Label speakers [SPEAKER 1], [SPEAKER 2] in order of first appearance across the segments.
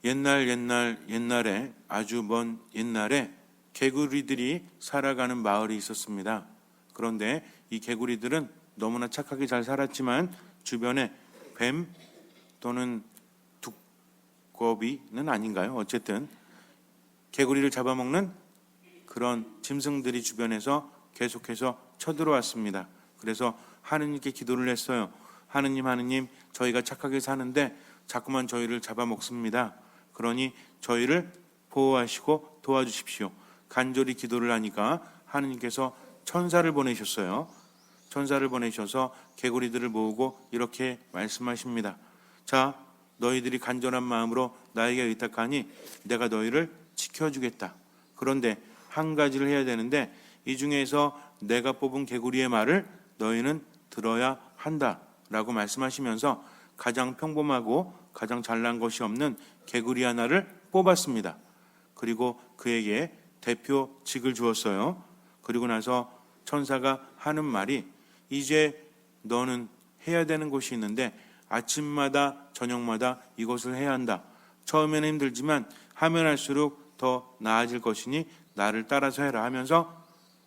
[SPEAKER 1] 옛날에 아주 먼 옛날에 개구리들이 살아가는 마을이 있었습니다. 그런데 이 개구리들은 너무나 착하게 잘 살았지만 주변에 뱀 또는 두꺼비는 아닌가요? 어쨌든 개구리를 잡아먹는 그런 짐승들이 주변에서 계속해서 쳐들어왔습니다. 그래서 하느님께 기도를 했어요. 하느님, 저희가 착하게 사는데 자꾸만 저희를 잡아먹습니다. 그러니 저희를 보호하시고 도와주십시오. 간절히 기도를 하니까 하느님께서 천사를 보내셨어요. 천사를 보내셔서 개구리들을 모으고 이렇게 말씀하십니다. 자, 너희들이 간절한 마음으로 나에게 의탁하니 내가 너희를 지켜주겠다. 그런데 한 가지를 해야 되는데 이 중에서 내가 뽑은 개구리의 말을 너희는 들어야 한다 라고 말씀하시면서 가장 평범하고 가장 잘난 것이 없는 개구리 하나를 뽑았습니다. 그리고 그에게 대표직을 주었어요. 그리고 나서 천사가 하는 말이 이제 너는 해야 되는 것이 있는데 아침마다 저녁마다 이것을 해야 한다. 처음에는 힘들지만 하면 할수록 더 나아질 것이니 나를 따라서 해라 하면서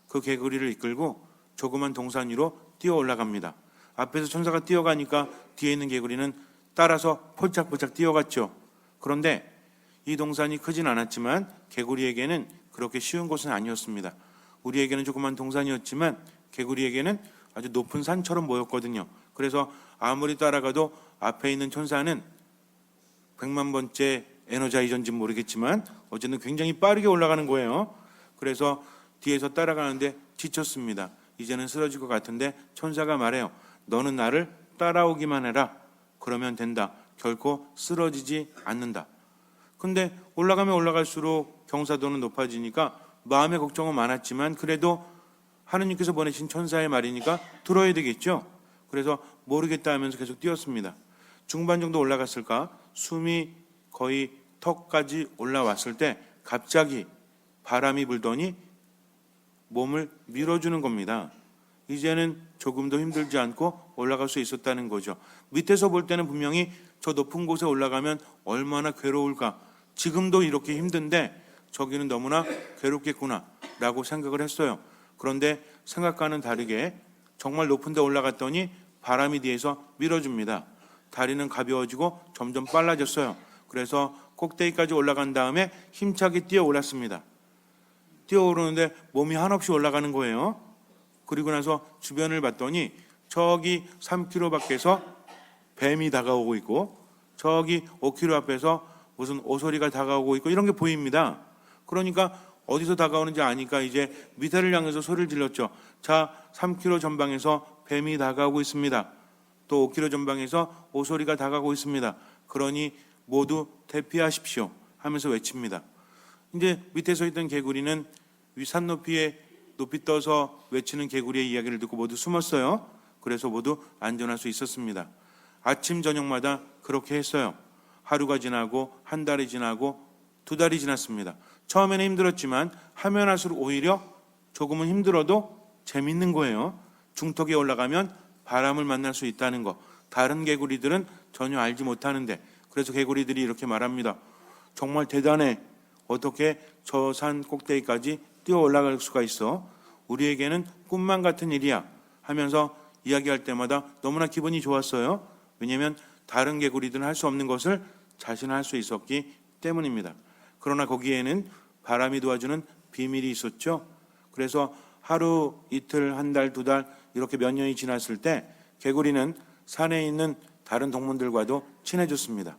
[SPEAKER 1] 그 개구리를 이끌고 조그만 동산 위로 뛰어 올라갑니다. 앞에서 천사가 뛰어가니까 뒤에 있는 개구리는 따라서 폴짝폴짝 뛰어갔죠. 그런데 이 동산이 크진 않았지만 개구리에게는 그렇게 쉬운 곳은 아니었습니다. 우리에게는 조그만 동산이었지만 개구리에게는 아주 높은 산처럼 보였거든요. 그래서 아무리 따라가도 앞에 있는 천사는 100만 번째 에너자이저인지는 모르겠지만 어쨌든 굉장히 빠르게 올라가는 거예요. 그래서 뒤에서 따라가는데 지쳤습니다. 이제는 쓰러질 것 같은데 천사가 말해요. 너는 나를 따라오기만 해라. 그러면 된다. 결코 쓰러지지 않는다. 근데 올라가면 올라갈수록 경사도는 높아지니까 마음의 걱정은 많았지만 그래도 하느님께서 보내신 천사의 말이니까 들어야 되겠죠. 그래서 모르겠다 하면서 계속 뛰었습니다. 중반 정도 올라갔을까? 숨이 거의 턱까지 올라왔을 때 갑자기 바람이 불더니 몸을 밀어주는 겁니다. 이제는 조금도 힘들지 않고 올라갈 수 있었다는 거죠. 밑에서 볼 때는 분명히 저 높은 곳에 올라가면 얼마나 괴로울까. 지금도 이렇게 힘든데 저기는 너무나 괴롭겠구나 라고 생각을 했어요. 그런데 생각과는 다르게 정말 높은 데 올라갔더니 바람이 뒤에서 밀어줍니다. 다리는 가벼워지고 점점 빨라졌어요. 그래서 꼭대기까지 올라간 다음에 힘차게 뛰어 올랐습니다. 뛰어오르는데 몸이 한없이 올라가는 거예요. 그리고 나서 주변을 봤더니 저기 3km 밖에서 뱀이 다가오고 있고 저기 5km 앞에서 무슨 오소리가 다가오고 있고 이런 게 보입니다. 그러니까 어디서 다가오는지 아니까 이제 밑에를 향해서 소리를 질렀죠. 자, 3km 전방에서 뱀이 다가오고 있습니다. 또 5km 전방에서 오소리가 다가오고 있습니다. 그러니 모두 대피하십시오 하면서 외칩니다. 이제 밑에 서 있던 개구리는 산 높이에 높이 떠서 외치는 개구리의 이야기를 듣고 모두 숨었어요. 그래서 모두 안전할 수 있었습니다. 아침 저녁마다 그렇게 했어요. 하루가 지나고 한 달이 지나고 2달이 지났습니다. 처음에는 힘들었지만 하면 할수록 오히려 조금은 힘들어도 재밌는 거예요. 중턱에 올라가면 바람을 만날 수 있다는 거. 다른 개구리들은 전혀 알지 못하는데 그래서 개구리들이 이렇게 말합니다. 정말 대단해. 어떻게 저 산 꼭대기까지 뛰어 올라갈 수가 있어? 우리에게는 꿈만 같은 일이야 하면서 이야기할 때마다 너무나 기분이 좋았어요. 왜냐하면 다른 개구리들은 할 수 없는 것을 자신은 할 수 있었기 때문입니다. 그러나 거기에는 바람이 도와주는 비밀이 있었죠. 그래서 하루, 이틀, 한 달, 2달 이렇게 몇 년이 지났을 때 개구리는 산에 있는 다른 동물들과도 친해졌습니다.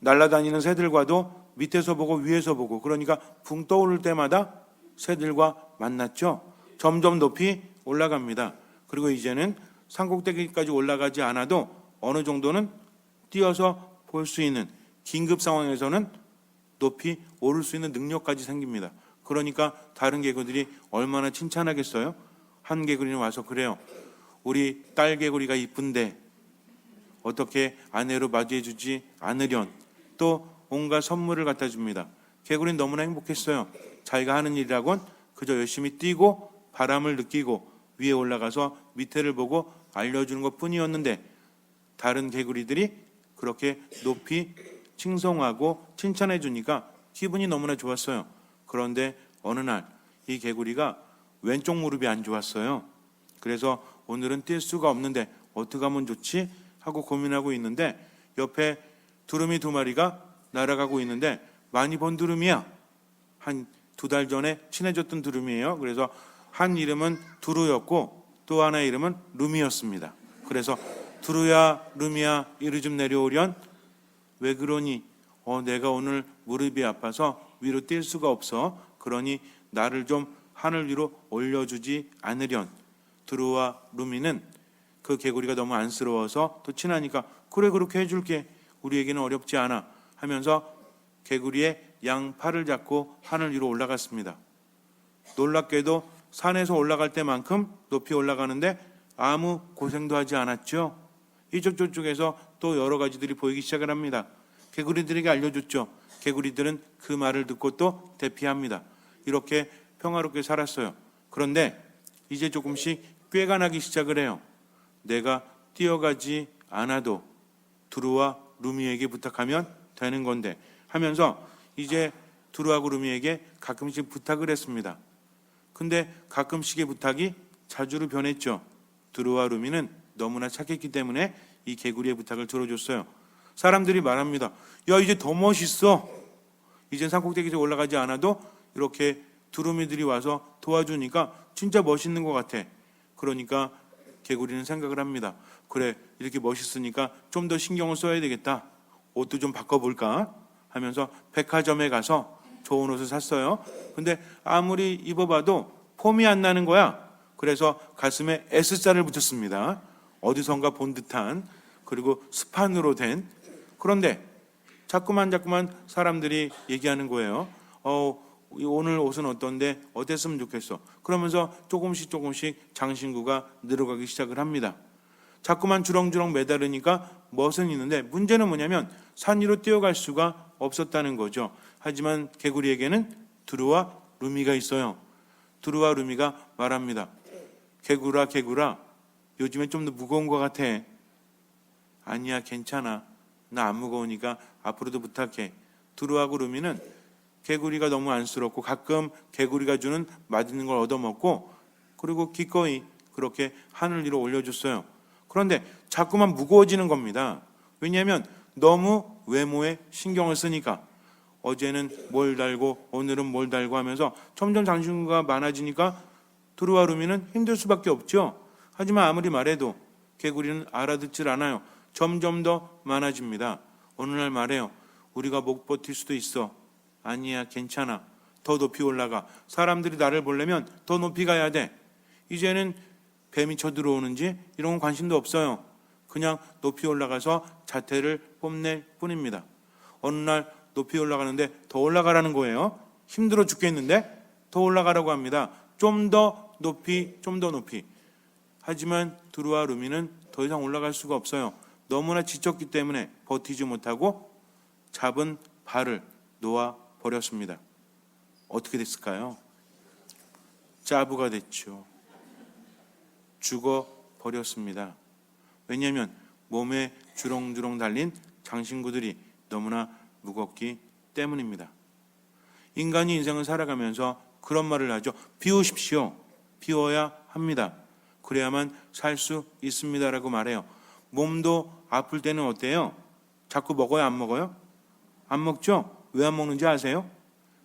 [SPEAKER 1] 날아다니는 새들과도 밑에서 보고 위에서 보고 그러니까 붕 떠오를 때마다 새들과 만났죠. 점점 높이 올라갑니다. 그리고 이제는 산꼭대기까지 올라가지 않아도 어느 정도는 뛰어서 볼 수 있는 긴급 상황에서는 높이 오를 수 있는 능력까지 생깁니다. 그러니까 다른 개구리들이 얼마나 칭찬하겠어요? 한 개구리는 와서 그래요. 우리 딸 개구리가 이쁜데 어떻게 아내로 맞이해주지 않으련. 또 온갖 선물을 갖다 줍니다. 개구리는 너무나 행복했어요. 자기가 하는 일이라곤 그저 열심히 뛰고 바람을 느끼고 위에 올라가서 밑에를 보고 알려주는 것 뿐이었는데 다른 개구리들이 그렇게 높이 칭송하고 칭찬해 주니까 기분이 너무나 좋았어요. 그런데 어느 날 이 개구리가 왼쪽 무릎이 안 좋았어요. 그래서 오늘은 뛸 수가 없는데 어떻게 하면 좋지? 하고 고민하고 있는데 옆에 두루미 2마리가 날아가고 있는데 많이 본 두루미야. 한 2달 전에 친해졌던 두루미예요. 그래서 한 이름은 두루였고 또 하나의 이름은 루미였습니다. 그래서 두루야, 루미야, 이리 좀 내려오련. 왜 그러니? 내가 오늘 무릎이 아파서 위로 뛸 수가 없어. 그러니 나를 좀 하늘 위로 올려주지 않으련. 두루와 루미는 그 개구리가 너무 안쓰러워서 또 친하니까 그래 그렇게 해줄게. 우리에게는 어렵지 않아 하면서 개구리의 양 팔을 잡고 하늘 위로 올라갔습니다. 놀랍게도 산에서 올라갈 때만큼 높이 올라가는데 아무 고생도 하지 않았죠. 이쪽 저쪽에서 또 여러 가지들이 보이기 시작을 합니다. 개구리들에게 알려줬죠. 개구리들은 그 말을 듣고 또 대피합니다. 이렇게 평화롭게 살았어요. 그런데 이제 조금씩 꾀가 나기 시작을 해요. 내가 뛰어가지 않아도 두루와 루미에게 부탁하면 되는 건데 하면서 이제 두루하고 루미에게 가끔씩 부탁을 했습니다. 근데 가끔씩의 부탁이 자주로 변했죠. 두루와 루미는 너무나 착했기 때문에 이 개구리의 부탁을 들어줬어요. 사람들이 말합니다. 야, 이제 더 멋있어. 이젠 산꼭대기에 올라가지 않아도 이렇게 두루미들이 와서 도와주니까 진짜 멋있는 것 같아. 그러니까 개구리는 생각을 합니다. 그래, 이렇게 멋있으니까 좀 더 신경을 써야 되겠다. 옷도 좀 바꿔볼까 하면서 백화점에 가서 좋은 옷을 샀어요. 근데 아무리 입어봐도 폼이 안 나는 거야. 그래서 가슴에 S자를 붙였습니다. 어디선가 본 듯한, 그리고 스판으로 된. 그런데 자꾸만 사람들이 얘기하는 거예요. 오늘 옷은 어떤데 어땠으면 좋겠어. 그러면서 조금씩 장신구가 늘어가기 시작을 합니다. 자꾸만 주렁주렁 매다르니까 멋은 있는데 문제는 뭐냐면 산 위로 뛰어갈 수가 없었다는 거죠. 하지만 개구리에게는 두루와 루미가 있어요. 두루와 루미가 말합니다. 개구라, 요즘에 좀 더 무거운 것 같아. 아니야, 괜찮아. 나 안 무거우니까 앞으로도 부탁해. 두루하고 루미는 개구리가 너무 안쓰럽고 가끔 개구리가 주는 맛있는 걸 얻어먹고 그리고 기꺼이 그렇게 하늘 위로 올려줬어요. 그런데 자꾸만 무거워지는 겁니다. 왜냐하면 너무 외모에 신경을 쓰니까. 어제는 뭘 달고 오늘은 뭘 달고 하면서 점점 장신구가 많아지니까 두루와 루미는 힘들 수밖에 없죠. 하지만 아무리 말해도 개구리는 알아듣질 않아요. 점점 더 많아집니다. 어느 날 말해요. 우리가 못 버틸 수도 있어. 아니야, 괜찮아. 더 높이 올라가. 사람들이 나를 보려면 더 높이 가야 돼. 이제는 뱀이 쳐들어오는지 이런 건 관심도 없어요. 그냥 높이 올라가서 자태를 뽐낼 뿐입니다. 어느 날 높이 올라가는데 더 올라가라는 거예요. 힘들어 죽겠는데 더 올라가라고 합니다. 좀 더 높이. 하지만 두루와 루미는 더 이상 올라갈 수가 없어요. 너무나 지쳤기 때문에 버티지 못하고 잡은 발을 놓아 버렸습니다. 어떻게 됐을까요? 짜부가 됐죠. 죽어 버렸습니다. 왜냐하면 몸에 주렁주렁 달린 장신구들이 너무나 무겁기 때문입니다. 인간이 인생을 살아가면서 그런 말을 하죠. 비우십시오. 비워야 합니다. 그래야만 살 수 있습니다라고 말해요. 몸도 아플 때는 어때요? 자꾸 먹어요, 안 먹어요? 안 먹죠? 왜 안 먹는지 아세요?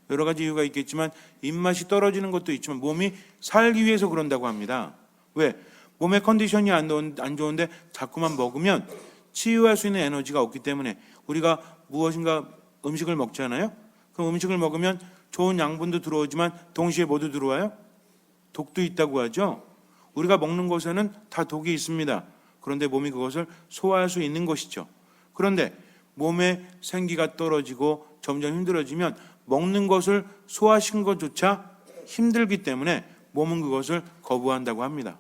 [SPEAKER 1] 여러 가지 이유가 있겠지만 입맛이 떨어지는 것도 있지만 몸이 살기 위해서 그런다고 합니다. 왜? 몸의 컨디션이 안 좋은데 자꾸만 먹으면 치유할 수 있는 에너지가 없기 때문에 우리가 무엇인가 음식을 먹잖아요. 그 음식을 먹으면 좋은 양분도 들어오지만 동시에 뭐도 들어와요? 독도 있다고 하죠. 우리가 먹는 것에는 다 독이 있습니다. 그런데 몸이 그것을 소화할 수 있는 것이죠. 그런데 몸의 생기가 떨어지고 점점 힘들어지면 먹는 것을 소화시키는 것조차 힘들기 때문에 몸은 그것을 거부한다고 합니다.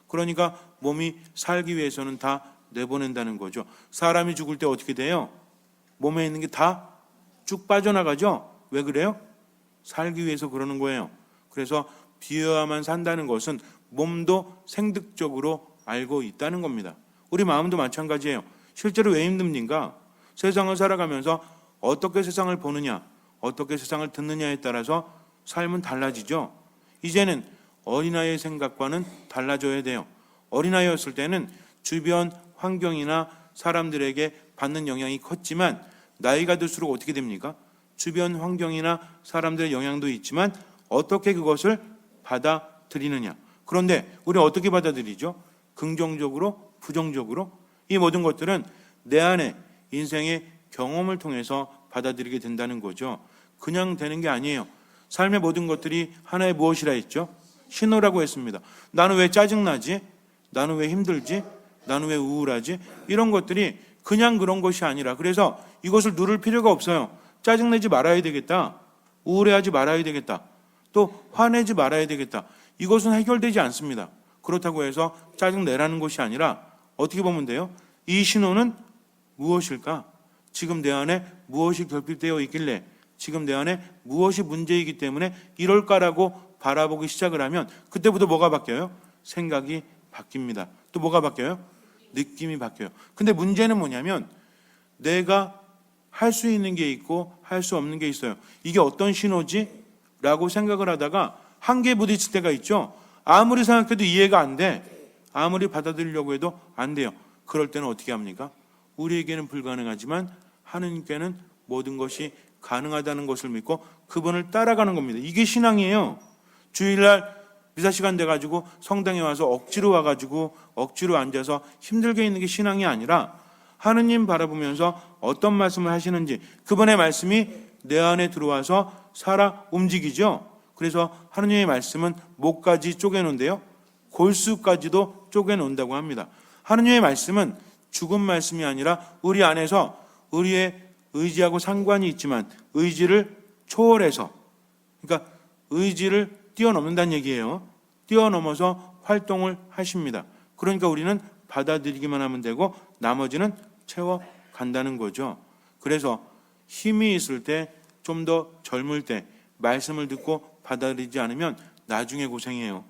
[SPEAKER 1] 그러니까 몸이 살기 위해서는 다 내보낸다는 거죠. 사람이 죽을 때 어떻게 돼요? 몸에 있는 게 다 쭉 빠져나가죠. 왜 그래요? 살기 위해서 그러는 거예요. 그래서 비워야만 산다는 것은 몸도 생득적으로 알고 있다는 겁니다. 우리 마음도 마찬가지예요. 실제로 왜 힘듭니까? 세상을 살아가면서 어떻게 세상을 보느냐, 어떻게 세상을 듣느냐에 따라서 삶은 달라지죠. 이제는 어린아이의 생각과는 달라져야 돼요. 어린아이였을 때는 주변 환경이나 사람들에게 받는 영향이 컸지만 나이가 들수록 어떻게 됩니까? 주변 환경이나 사람들의 영향도 있지만 어떻게 그것을 받아들이느냐. 그런데 우리는 어떻게 받아들이죠? 긍정적으로, 부정적으로? 이 모든 것들은 내 안에 인생의 경험을 통해서 받아들이게 된다는 거죠. 그냥 되는 게 아니에요. 삶의 모든 것들이 하나의 무엇이라 했죠? 신호라고 했습니다. 나는 왜 짜증나지? 나는 왜 힘들지? 나는 왜 우울하지? 이런 것들이 그냥 그런 것이 아니라, 그래서 이것을 누를 필요가 없어요. 짜증내지 말아야 되겠다. 우울해하지 말아야 되겠다. 또 화내지 말아야 되겠다. 이것은 해결되지 않습니다. 그렇다고 해서 짜증내라는 것이 아니라 어떻게 보면 돼요? 이 신호는 무엇일까? 지금 내 안에 무엇이 결핍되어 있길래, 지금 내 안에 무엇이 문제이기 때문에 이럴까라고 바라보기 시작을 하면 그때부터 뭐가 바뀌어요? 생각이 바뀝니다. 또 뭐가 바뀌어요? 느낌이 바뀌어요. 근데 문제는 뭐냐면 내가 할 수 있는 게 있고 할 수 없는 게 있어요. 이게 어떤 신호지? 라고 생각을 하다가 한계에 부딪힐 때가 있죠. 아무리 생각해도 이해가 안 돼. 아무리 받아들이려고 해도 안 돼요. 그럴 때는 어떻게 합니까? 우리에게는 불가능하지만 하느님께는 모든 것이 가능하다는 것을 믿고 그분을 따라가는 겁니다. 이게 신앙이에요. 주일날 미사 시간 돼가지고 성당에 와서 억지로 와가지고 억지로 앉아서 힘들게 있는 게 신앙이 아니라 하느님 바라보면서 어떤 말씀을 하시는지 그분의 말씀이 내 안에 들어와서 살아 움직이죠. 그래서 하느님의 말씀은 목까지 쪼개놓은데요, 골수까지도 쪼개놓는다고 합니다. 하느님의 말씀은 죽은 말씀이 아니라 우리 안에서 우리의 의지하고 상관이 있지만 의지를 초월해서, 그러니까 의지를 뛰어넘는다는 얘기예요. 뛰어넘어서 활동을 하십니다. 그러니까 우리는 받아들이기만 하면 되고 나머지는 채워간다는 거죠. 그래서 힘이 있을 때, 좀 더 젊을 때 말씀을 듣고 받아들이지 않으면 나중에 고생해요.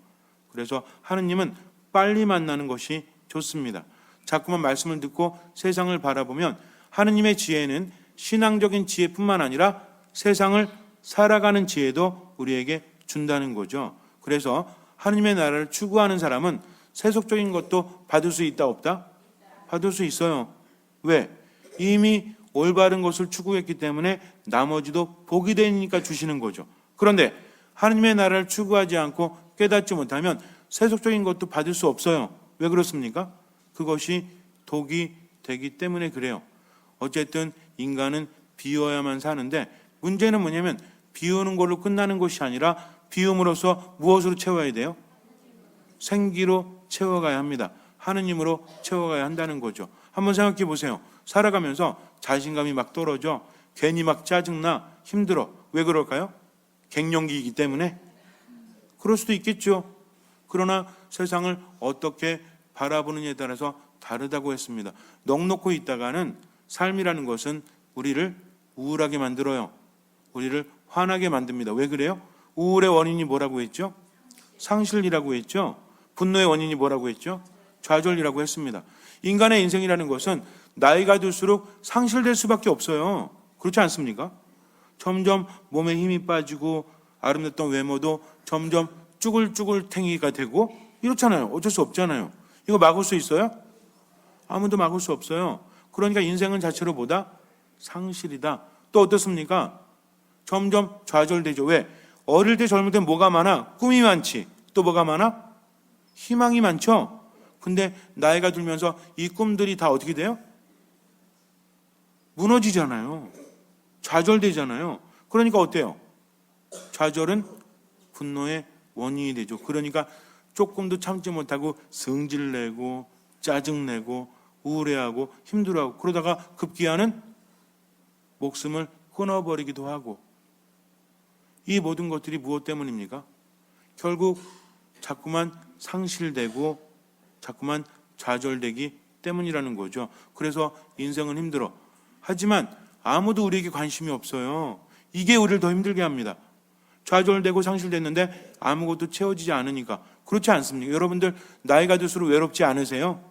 [SPEAKER 1] 그래서 하느님은 빨리 만나는 것이 좋습니다. 자꾸만 말씀을 듣고 세상을 바라보면 하느님의 지혜는 신앙적인 지혜뿐만 아니라 세상을 살아가는 지혜도 우리에게 준다는 거죠. 그래서 하느님의 나라를 추구하는 사람은 세속적인 것도 받을 수 있다 없다? 받을 수 있어요. 왜? 이미 올바른 것을 추구했기 때문에 나머지도 복이 되니까 주시는 거죠. 그런데 하느님의 나라를 추구하지 않고 깨닫지 못하면 세속적인 것도 받을 수 없어요. 왜 그렇습니까? 그것이 독이 되기 때문에 그래요. 어쨌든 인간은 비워야만 사는데 문제는 뭐냐면 비우는 걸로 끝나는 것이 아니라 비움으로써 무엇으로 채워야 돼요? 생기로 채워가야 합니다. 하느님으로 채워가야 한다는 거죠. 한번 생각해 보세요. 살아가면서 자신감이 막 떨어져. 괜히 막 짜증나. 힘들어. 왜 그럴까요? 갱년기이기 때문에? 그럴 수도 있겠죠. 그러나 세상을 어떻게 바라보느냐에 따라서 다르다고 했습니다. 넋놓고 있다가는 삶이라는 것은 우리를 우울하게 만들어요. 우리를 화나게 만듭니다. 왜 그래요? 우울의 원인이 뭐라고 했죠? 상실이라고 했죠. 분노의 원인이 뭐라고 했죠? 좌절이라고 했습니다. 인간의 인생이라는 것은 나이가 들수록 상실될 수밖에 없어요. 그렇지 않습니까? 점점 몸에 힘이 빠지고 아름답던 외모도 점점 쭈글쭈글탱이가 되고 이렇잖아요. 어쩔 수 없잖아요. 이거 막을 수 있어요? 아무도 막을 수 없어요. 그러니까 인생은 자체로 보다 상실이다. 또 어떻습니까? 점점 좌절되죠. 왜? 어릴 때 젊을 때 뭐가 많아? 꿈이 많지. 또 뭐가 많아? 희망이 많죠. 근데 나이가 들면서 이 꿈들이 다 어떻게 돼요? 무너지잖아요. 좌절되잖아요. 그러니까 어때요? 좌절은 분노의 원인이 되죠. 그러니까 조금도 참지 못하고 성질내고 짜증내고 우울해하고 힘들어하고 그러다가 급기야는 목숨을 끊어버리기도 하고, 이 모든 것들이 무엇 때문입니까? 결국 자꾸만 상실되고 자꾸만 좌절되기 때문이라는 거죠. 그래서 인생은 힘들어. 하지만 아무도 우리에게 관심이 없어요. 이게 우리를 더 힘들게 합니다. 좌절되고 상실됐는데 아무것도 채워지지 않으니까. 그렇지 않습니까? 여러분들 나이가 들수록 외롭지 않으세요?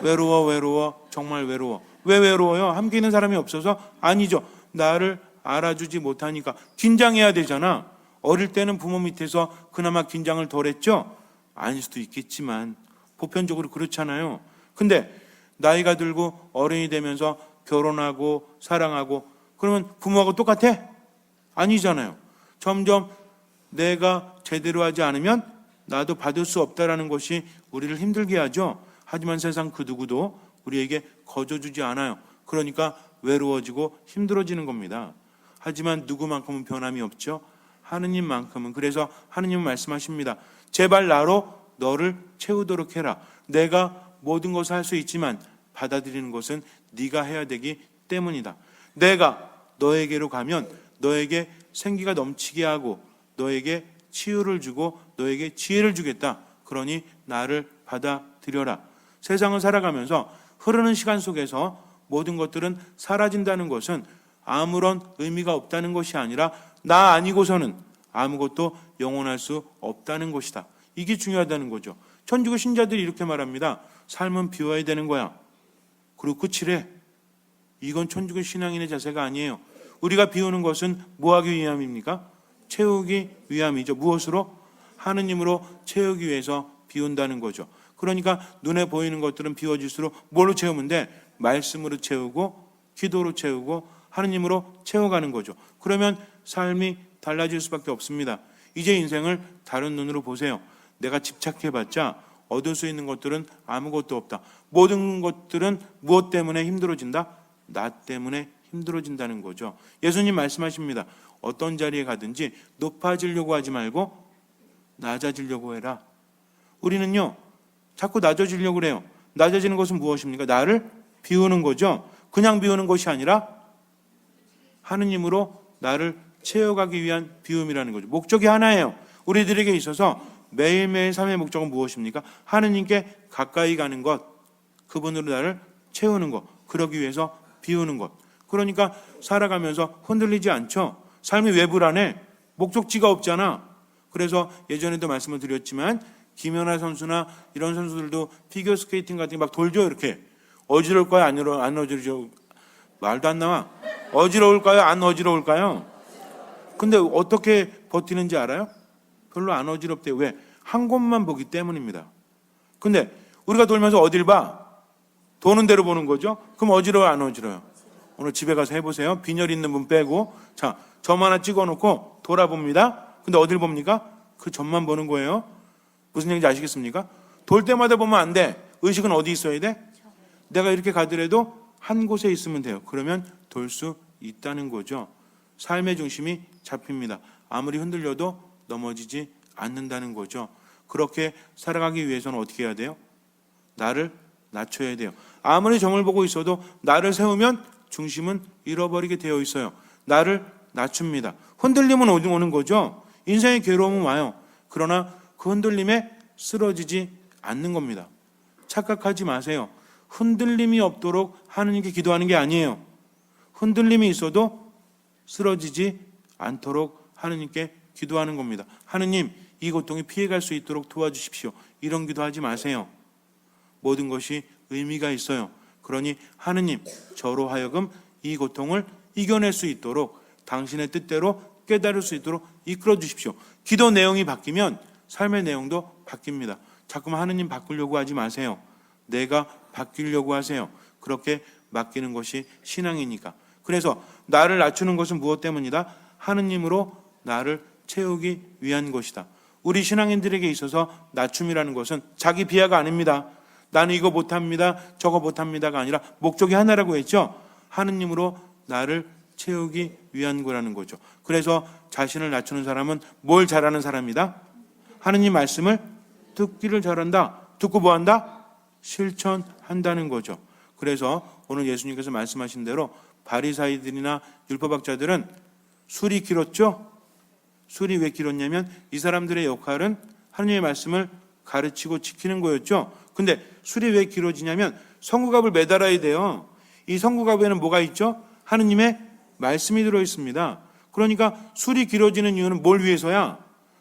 [SPEAKER 1] 외로워. 정말 외로워. 왜 외로워요? 함께 있는 사람이 없어서? 아니죠. 나를 알아주지 못하니까. 긴장해야 되잖아. 어릴 때는 부모 밑에서 그나마 긴장을 덜 했죠? 아닐 수도 있겠지만 보편적으로 그렇잖아요. 근데 나이가 들고 어른이 되면서 결혼하고 사랑하고 그러면 부모하고 똑같아? 아니잖아요. 점점 내가 제대로 하지 않으면 나도 받을 수 없다라는 것이 우리를 힘들게 하죠. 하지만 세상 그 누구도 우리에게 거저주지 않아요. 그러니까 외로워지고 힘들어지는 겁니다. 하지만 누구만큼은 변함이 없죠. 하느님만큼은. 그래서 하느님은 말씀하십니다. 제발 나로 너를 채우도록 해라. 내가 모든 것을 할 수 있지만 받아들이는 것은 네가 해야 되기 때문이다. 내가 너에게로 가면 너에게 생기가 넘치게 하고 너에게 치유를 주고 너에게 지혜를 주겠다. 그러니 나를 받아들여라. 세상을 살아가면서 흐르는 시간 속에서 모든 것들은 사라진다는 것은 아무런 의미가 없다는 것이 아니라 나 아니고서는 아무것도 영원할 수 없다는 것이다. 이게 중요하다는 거죠. 천주교 신자들이 이렇게 말합니다. 삶은 비워야 되는 거야. 그리고 끝이래. 이건 천주교 신앙인의 자세가 아니에요. 우리가 비우는 것은 뭐하기 위함입니까? 채우기 위함이죠. 무엇으로? 하느님으로 채우기 위해서 비운다는 거죠. 그러니까 눈에 보이는 것들은 비워질수록 뭘로 채우면 돼? 말씀으로 채우고 기도로 채우고 하느님으로 채워가는 거죠. 그러면 삶이 달라질 수밖에 없습니다. 이제 인생을 다른 눈으로 보세요. 내가 집착해봤자 얻을 수 있는 것들은 아무것도 없다. 모든 것들은 무엇 때문에 힘들어진다? 나 때문에 힘들어진다는 거죠. 예수님 말씀하십니다. 어떤 자리에 가든지 높아지려고 하지 말고 낮아지려고 해라. 우리는요 자꾸 낮아지려고 그래요. 낮아지는 것은 무엇입니까? 나를 비우는 거죠. 그냥 비우는 것이 아니라 하느님으로 나를 채워가기 위한 비움이라는 거죠. 목적이 하나예요. 우리들에게 있어서 매일매일 삶의 목적은 무엇입니까? 하느님께 가까이 가는 것, 그분으로 나를 채우는 것, 그러기 위해서 비우는 것. 그러니까 살아가면서 흔들리지 않죠. 삶이 왜 불안해? 목적지가 없잖아. 그래서 예전에도 말씀을 드렸지만 김연아 선수나 이런 선수들도 피겨스케이팅 같은 게 막 돌죠. 이렇게 어지러울까요? 안 어지러울까요? 말도 안 나와. 어지러울까요? 안 어지러울까요? 근데 어떻게 버티는지 알아요? 별로 안 어지럽대요. 왜? 한 곳만 보기 때문입니다. 근데 우리가 돌면서 어딜 봐? 도는 대로 보는 거죠? 그럼 어지러워요? 안 어지러워요? 오늘 집에 가서 해보세요. 빈혈 있는 분 빼고. 자, 점 하나 찍어놓고 돌아봅니다. 근데 어딜 봅니까? 그 점만 보는 거예요. 무슨 얘기인지 아시겠습니까? 돌 때마다 보면 안 돼. 의식은 어디 있어야 돼? 내가 이렇게 가더라도 한 곳에 있으면 돼요. 그러면 돌 수 있다는 거죠. 삶의 중심이 잡힙니다. 아무리 흔들려도 넘어지지 않는다는 거죠. 그렇게 살아가기 위해서는 어떻게 해야 돼요? 나를 낮춰야 돼요. 아무리 점을 보고 있어도 나를 세우면 중심은 잃어버리게 되어 있어요. 나를 낮춥니다. 흔들림은 오는 거죠. 인생의 괴로움은 와요. 그러나 그 흔들림에 쓰러지지 않는 겁니다. 착각하지 마세요. 흔들림이 없도록 하느님께 기도하는 게 아니에요. 흔들림이 있어도 쓰러지지 않도록 하느님께 기도하는 겁니다. 하느님, 이 고통이 피해갈 수 있도록 도와주십시오. 이런 기도하지 마세요. 모든 것이 의미가 있어요. 그러니 하느님, 저로 하여금 이 고통을 이겨낼 수 있도록 당신의 뜻대로 깨달을 수 있도록 이끌어 주십시오. 기도 내용이 바뀌면 삶의 내용도 바뀝니다. 자꾸만 하느님 바꾸려고 하지 마세요. 내가 바뀌려고 하세요. 그렇게 맡기는 것이 신앙이니까. 그래서 나를 낮추는 것은 무엇 때문이다? 하느님으로 나를 채우기 위한 것이다. 우리 신앙인들에게 있어서 낮춤이라는 것은 자기 비하가 아닙니다. 나는 이거 못합니다, 저거 못합니다가 아니라 목적이 하나라고 했죠. 하느님으로 나를 채우기 위한 거라는 거죠. 그래서 자신을 낮추는 사람은 뭘 잘하는 사람이다? 하느님 말씀을 듣기를 잘한다. 듣고 뭐한다? 실천한다는 거죠. 그래서 오늘 예수님께서 말씀하신 대로 바리사이들이나 율법학자들은 술이 길었죠. 술이 왜 길었냐면 이 사람들의 역할은 하느님의 말씀을 가르치고 지키는 거였죠. 근데 술이 왜 길어지냐면 성구갑을 매달아야 돼요. 이 성구갑에는 뭐가 있죠? 하느님의 말씀이 들어 있습니다. 그러니까 술이 길어지는 이유는 뭘 위해서야?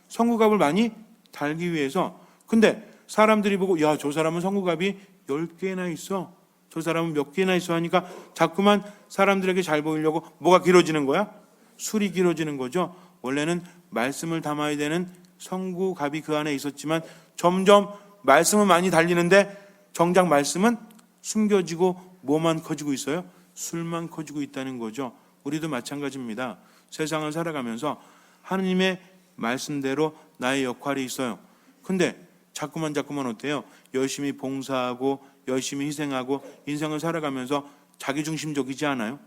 [SPEAKER 1] 성구갑을 많이 달기 위해서. 근데 사람들이 보고 야, 저 사람은 성구갑이 10개나 있어. 저 사람은 몇 개나 있어 하니까 자꾸만 사람들에게 잘 보이려고 뭐가 길어지는 거야? 술이 길어지는 거죠. 원래는 말씀을 담아야 되는 성구갑이 그 안에 있었지만 점점 말씀은 많이 달리는데 정작 말씀은 숨겨지고 뭐만 커지고 있어요? 술만 커지고 있다는 거죠. 우리도 마찬가지입니다. 세상을 살아가면서 하느님의 말씀대로 나의 역할이 있어요. 근데 자꾸만 어때요? 열심히 봉사하고 열심히 희생하고 인생을 살아가면서 자기중심적이지 않아요?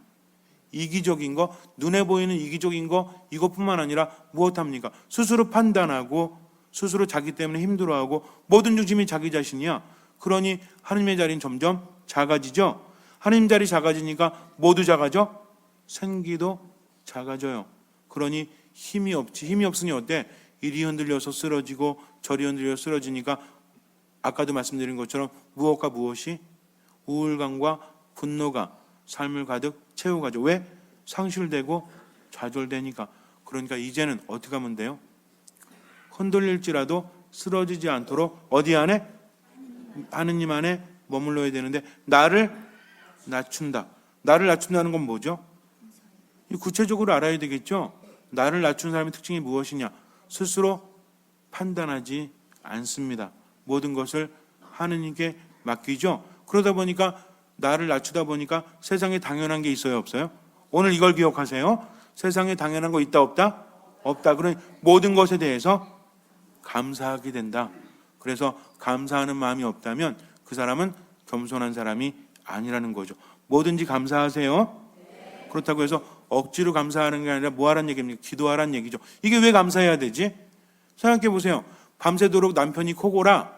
[SPEAKER 1] 이기적인 거, 눈에 보이는 이기적인 거 이것뿐만 아니라 무엇합니까? 스스로 판단하고 스스로 자기 때문에 힘들어하고 모든 중심이 자기 자신이야. 그러니 하느님의 자리는 점점 작아지죠. 하느님 자리 작아지니까 모두 작아져? 생기도 작아져요. 그러니 힘이 없지. 힘이 없으니 어때? 이리 흔들려서 쓰러지고 저리 흔들려서 쓰러지니까 아까도 말씀드린 것처럼 무엇과 무엇이? 우울감과 분노가 삶을 가득 채워가죠. 왜? 상실되고 좌절되니까. 그러니까 이제는 어떻게 하면 돼요? 흔들릴지라도 쓰러지지 않도록 어디 안에? 하느님 안에 머물러야 되는데 나를 낮춘다. 나를 낮춘다는 건 뭐죠? 구체적으로 알아야 되겠죠? 나를 낮춘 사람의 특징이 무엇이냐? 스스로 판단하지 않습니다. 모든 것을 하느님께 맡기죠. 그러다 보니까 나를 낮추다 보니까 세상에 당연한 게 있어요, 없어요? 오늘 이걸 기억하세요. 세상에 당연한 거 있다, 없다? 없다. 그러니 모든 것에 대해서 감사하게 된다. 그래서 감사하는 마음이 없다면 그 사람은 겸손한 사람이 아니라는 거죠. 뭐든지 감사하세요. 그렇다고 해서 억지로 감사하는 게 아니라 뭐 하라는 얘기입니까? 기도하라는 얘기죠. 이게 왜 감사해야 되지? 생각해 보세요. 밤새도록 남편이 코고라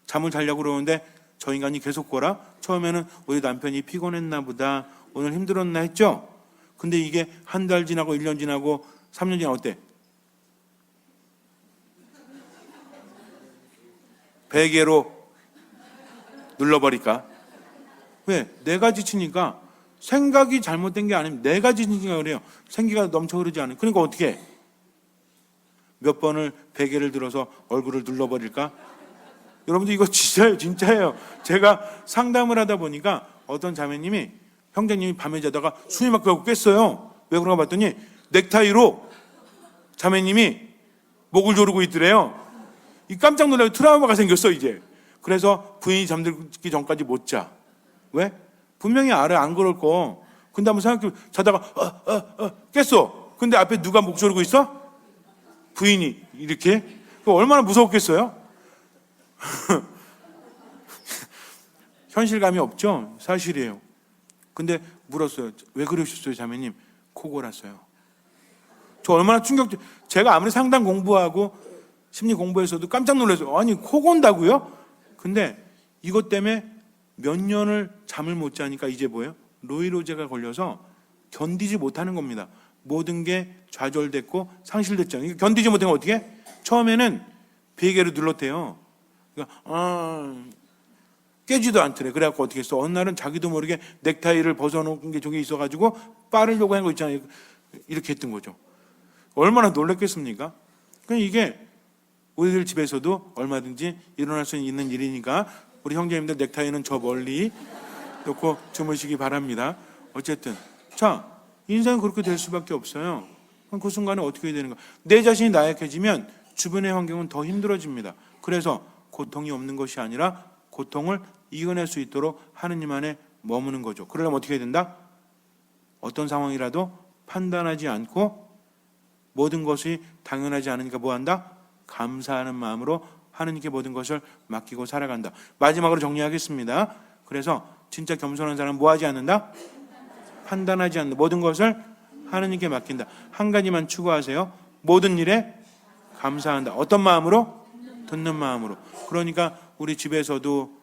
[SPEAKER 1] 잠을 자려고 그러는데 저 인간이 계속 꼬라. 처음에는 우리 남편이 피곤했나 보다, 오늘 힘들었나 했죠. 근데 이게 한 달 지나고 1년 지나고 3년 지나고 어때? 베개로 눌러버릴까? 왜? 내가 지치니까. 생각이 잘못된 게 아니면 내가 지치니까 그래요. 생기가 넘쳐 흐르지 않아요. 그러니까 어떻게 해? 몇 번을 베개를 들어서 얼굴을 눌러버릴까? 여러분들 이거 진짜예요. 제가 상담을 하다 보니까 어떤 자매님이, 형제님이 밤에 자다가 숨이 막 배고 깼어요. 왜 그런가 봤더니 넥타이로 자매님이 목을 조르고 있더래요. 이 깜짝 놀라고 트라우마가 생겼어 이제. 그래서 부인이 잠들기 전까지 못 자. 왜? 분명히 알아, 안 그럴 거. 근데 한번 생각해, 자다가 깼어. 근데 앞에 누가 목 조르고 있어? 부인이 이렇게. 얼마나 무서웠겠어요? 현실감이 없죠? 사실이에요. 근데 물었어요. 왜 그러셨어요, 자매님? 코 골았어요. 저 얼마나 충격적. 제가 아무리 상담 공부하고 심리 공부에서도 깜짝 놀랐어요. 아니, 코 곤다고요? 근데 이것 때문에 몇 년을 잠을 못 자니까 이제 뭐예요? 노이로제가 걸려서 견디지 못하는 겁니다. 모든 게 좌절됐고 상실됐잖아요. 견디지 못하면 어떻게 해? 처음에는 베개로 눌렀대요. 그러니까 깨지도 않더래. 그래갖고 어떻게 했어? 어느 날은 자기도 모르게 넥타이를 벗어놓은 게 저기 있어가지고 빠르려고 한 거 있잖아요. 이렇게 했던 거죠. 얼마나 놀랐겠습니까? 그러니까 이게 우리들 집에서도 얼마든지 일어날 수 있는 일이니까 우리 형제님들 넥타이는 저 멀리 놓고 주무시기 바랍니다. 어쨌든 자, 인생은 그렇게 될 수밖에 없어요. 그 순간에 어떻게 해야 되는가? 내 자신이 나약해지면 주변의 환경은 더 힘들어집니다. 그래서 고통이 없는 것이 아니라 고통을 이겨낼 수 있도록 하느님 안에 머무는 거죠. 그러려면 어떻게 해야 된다? 어떤 상황이라도 판단하지 않고 모든 것이 당연하지 않으니까 뭐한다? 감사하는 마음으로 하느님께 모든 것을 맡기고 살아간다. 마지막으로 정리하겠습니다. 그래서 진짜 겸손한 사람은 뭐하지 않는다? 판단하지 않는다. 모든 것을 하느님께 맡긴다. 한 가지만 추구하세요. 모든 일에 감사한다. 어떤 마음으로? 듣는 마음으로. 그러니까 우리 집에서도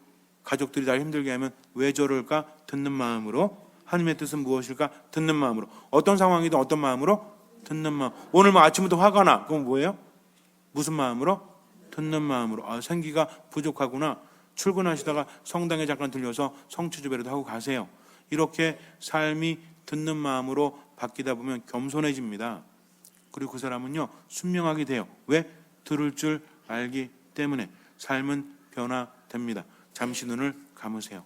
[SPEAKER 1] 가족들이 날 힘들게 하면 왜 저럴까? 듣는 마음으로. 하나님의 뜻은 무엇일까? 듣는 마음으로. 어떤 상황이든 어떤 마음으로? 듣는 마음. 오늘 뭐 아침부터 화가 나. 그럼 뭐예요? 무슨 마음으로? 듣는 마음으로. 생기가 부족하구나. 출근하시다가 성당에 잠깐 들려서 성취주배라도 하고 가세요. 이렇게 삶이 듣는 마음으로 바뀌다 보면 겸손해집니다. 그리고 그 사람은요, 순명하게 돼요. 왜? 들을 줄 알기 때문에 삶은 변화됩니다. 잠시 눈을 감으세요.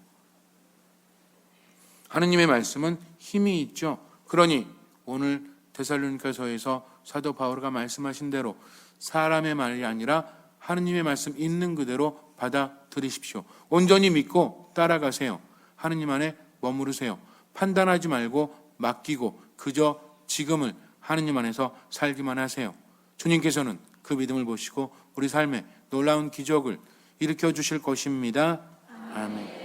[SPEAKER 1] 하느님의 말씀은 힘이 있죠. 그러니 오늘 데살로니가서에서 사도 바울가 말씀하신 대로 사람의 말이 아니라 하느님의 말씀 있는 그대로 받아들이십시오. 온전히 믿고 따라가세요. 하느님 안에 머무르세요. 판단하지 말고 맡기고 그저 지금을 하느님 안에서 살기만 하세요. 주님께서는 그 믿음을 보시고 우리 삶에 놀라운 기적을 일으켜 주실 것입니다. 아멘.